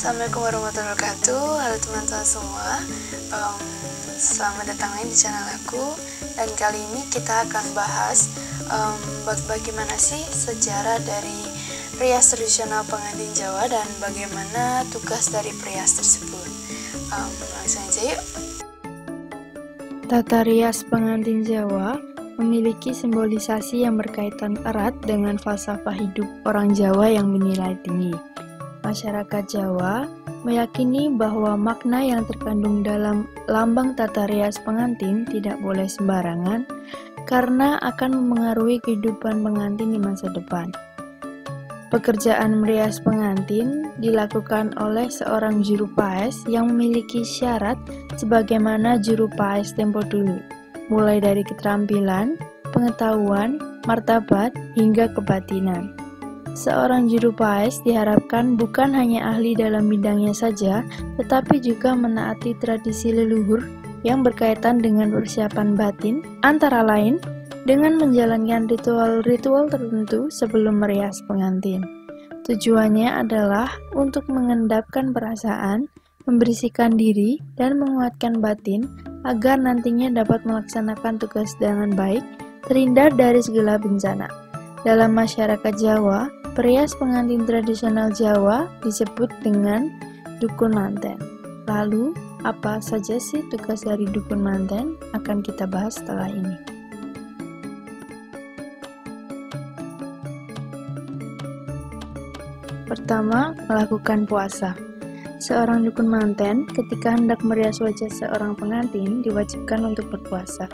Assalamualaikum warahmatullahi wabarakatuh. Halo teman-teman semua, selamat datang lagi di channel aku. Dan kali ini kita akan bahas bagaimana sih sejarah dari rias tradisional pengantin Jawa dan bagaimana tugas dari rias tersebut. Langsung aja yuk. Tata rias pengantin Jawa memiliki simbolisasi yang berkaitan erat dengan falsafah hidup orang Jawa yang bernilai tinggi. Masyarakat Jawa meyakini bahwa makna yang terkandung dalam lambang tata rias pengantin tidak boleh sembarangan karena akan memengaruhi kehidupan pengantin di masa depan. Pekerjaan merias pengantin dilakukan oleh seorang juru paes yang memiliki syarat sebagaimana juru paes tempo dulu, mulai dari keterampilan, pengetahuan, martabat, hingga kebatinan. Seorang juru paes diharapkan bukan hanya ahli dalam bidangnya saja, tetapi juga menaati tradisi leluhur yang berkaitan dengan persiapan batin, antara lain dengan menjalankan ritual-ritual tertentu sebelum merias pengantin. Tujuannya adalah untuk mengendapkan perasaan, membersihkan diri, dan menguatkan batin agar nantinya dapat melaksanakan tugas dengan baik, terhindar dari segala bencana. Dalam masyarakat Jawa, perias pengantin tradisional Jawa disebut dengan dukun manten. Lalu, apa saja sih tugas dari dukun manten? Akan kita bahas setelah ini. Pertama, melakukan puasa. Seorang dukun manten ketika hendak merias wajah seorang pengantin diwajibkan untuk berpuasa.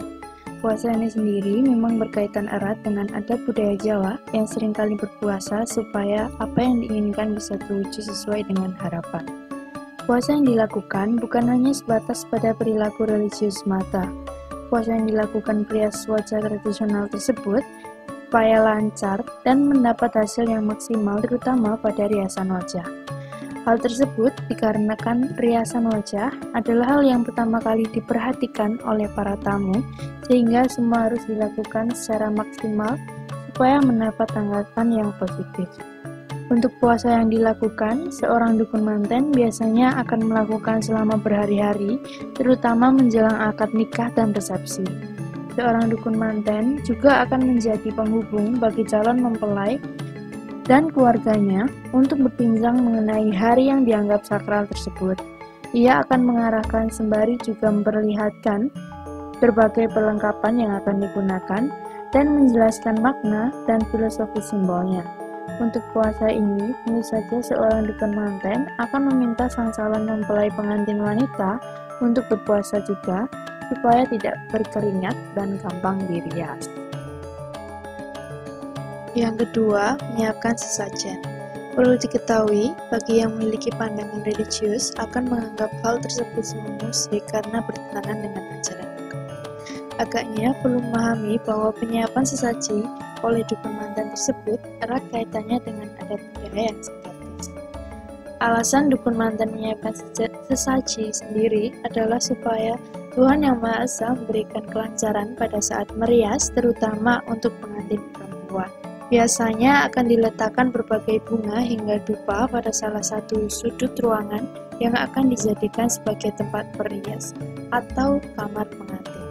Puasa ini sendiri memang berkaitan erat dengan adat budaya Jawa yang seringkali berpuasa supaya apa yang diinginkan bisa terwujud sesuai dengan harapan. Puasa yang dilakukan bukan hanya sebatas pada perilaku religius semata. Puasa yang dilakukan perias wajah tradisional tersebut supaya lancar dan mendapat hasil yang maksimal terutama pada riasan wajah. Hal tersebut dikarenakan riasan wajah adalah hal yang pertama kali diperhatikan oleh para tamu sehingga semua harus dilakukan secara maksimal supaya mendapat tanggapan yang positif. Untuk puasa yang dilakukan, seorang dukun manten biasanya akan melakukan selama berhari-hari, terutama menjelang akad nikah dan resepsi. Seorang dukun manten juga akan menjadi penghubung bagi calon mempelai dan keluarganya untuk berbincang mengenai hari yang dianggap sakral tersebut. Ia akan mengarahkan sembari juga memperlihatkan berbagai perlengkapan yang akan digunakan dan menjelaskan makna dan filosofi simbolnya. Untuk puasa ini, tentu saja seorang dukun manten akan meminta sang calon mempelai pengantin wanita untuk berpuasa juga, supaya tidak berkeringat dan gampang dirias. Yang kedua, menyiapkan sesajen. Perlu diketahui, bagi yang memiliki pandangan religius akan menganggap hal tersebut semua musyrik karena bertentangan dengan ajaran agama. Agaknya perlu memahami bahwa penyiapan sesaji oleh dukun manten tersebut erat kaitannya dengan adat budaya yang simpatis. Alasan dukun manten menyiapkan sesaji sendiri adalah supaya Tuhan Yang Maha Esa memberikan kelancaran pada saat merias, terutama untuk pengantin perempuan. Biasanya akan diletakkan berbagai bunga hingga dupa pada salah satu sudut ruangan yang akan dijadikan sebagai tempat merias atau kamar pengantin.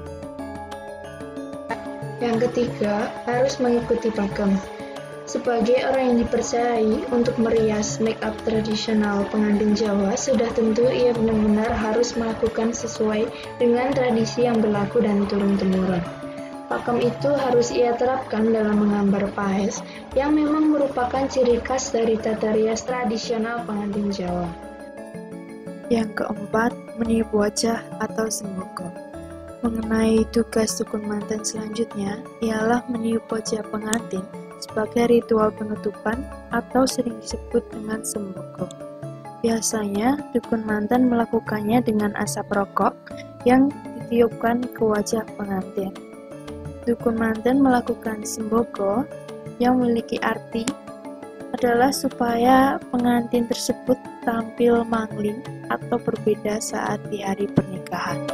Yang ketiga, harus mengikuti pakem. Sebagai orang yang dipercayai untuk merias make-up tradisional pengantin Jawa, sudah tentu ia benar-benar harus melakukan sesuai dengan tradisi yang berlaku dan turun-temurun. Pakem itu harus ia terapkan dalam menggambar paes, yang memang merupakan ciri khas dari tata rias tradisional pengantin Jawa. Yang keempat, meniup wajah atau semboko. Mengenai tugas dukun manten selanjutnya, ialah meniup wajah pengantin sebagai ritual penutupan atau sering disebut dengan semboko. Biasanya, dukun manten melakukannya dengan asap rokok yang ditiupkan ke wajah pengantin. Dukun manten melakukan semboko yang memiliki arti adalah supaya pengantin tersebut tampil mangling atau berbeda saat di hari pernikahan.